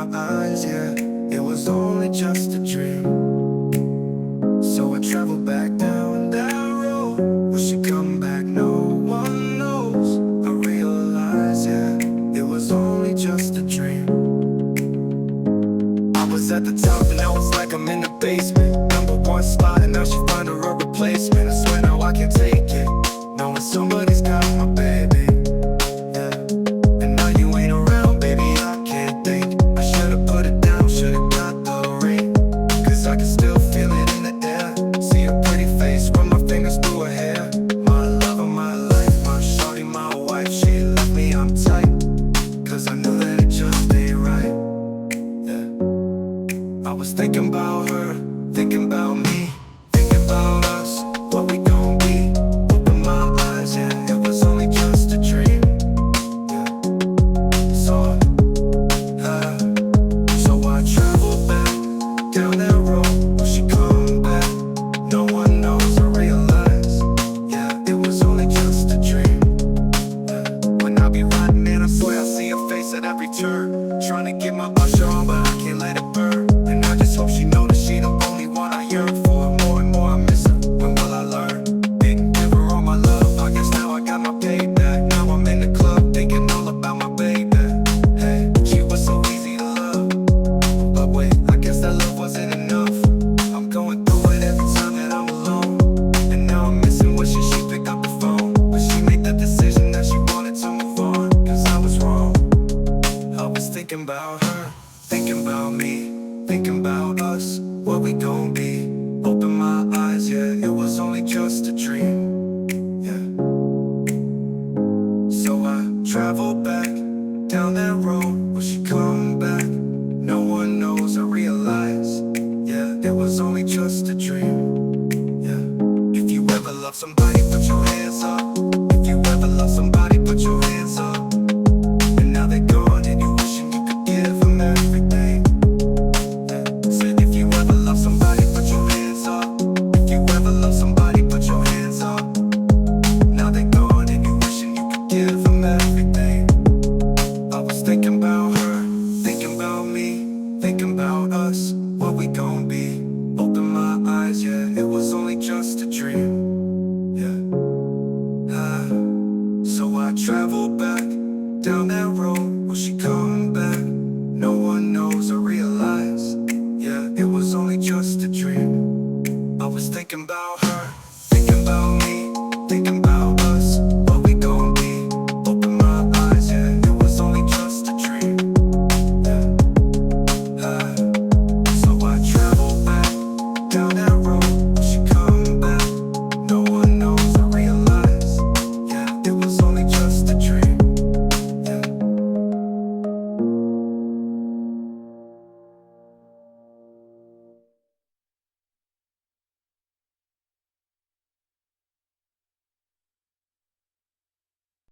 my eyes, yeah, it was only just a dream. So I traveled back down that road. Will she come back? No one knows. I realized, yeah, it was only just a dream. I was at the top and now it's like I'm in the basement. Number one spot and now she find her a replacement. I swear now I can't take it, knowing somebody's got my baby, yeah. And now you ain't around, baby, I can't think. I should've put it down, should've got the ring, cause I can still feel it in the air. See her pretty face, run my fingers through her hair. My love of my life, my shawty, my wife. She left me, I'm tight, cause I knew that it just ain't right, yeah. I was thinking about her, thinking about me, thinking about us, what we gon' be. Open my eyes, yeah, it was only just a dream, yeah. So, so I traveled back down that road. Will she come back? No one knows. I realize, yeah, it was only just a dream, yeah. When I be riding and I swear I see her face at every turn, trying to get my usher on but I can't let it burn. And I just hope she know that she the only one I yearn for. More and more I miss her, when will I learn? Didn't give her all my love, I guess now I got my payback. Now I'm in the club, thinking all about my baby. Hey, she was so easy to love, but wait, I guess that love wasn't enough. I'm going through it every time that I'm alone, and now I'm missing wishing she picked up the phone. But she made that decision that she wanted to move on, cause I was wrong. I was thinking about her, thinking about me, thinking about us, what we gon' be. Open my eyes, yeah, it was only just a dream, yeah. So I traveled back down that road.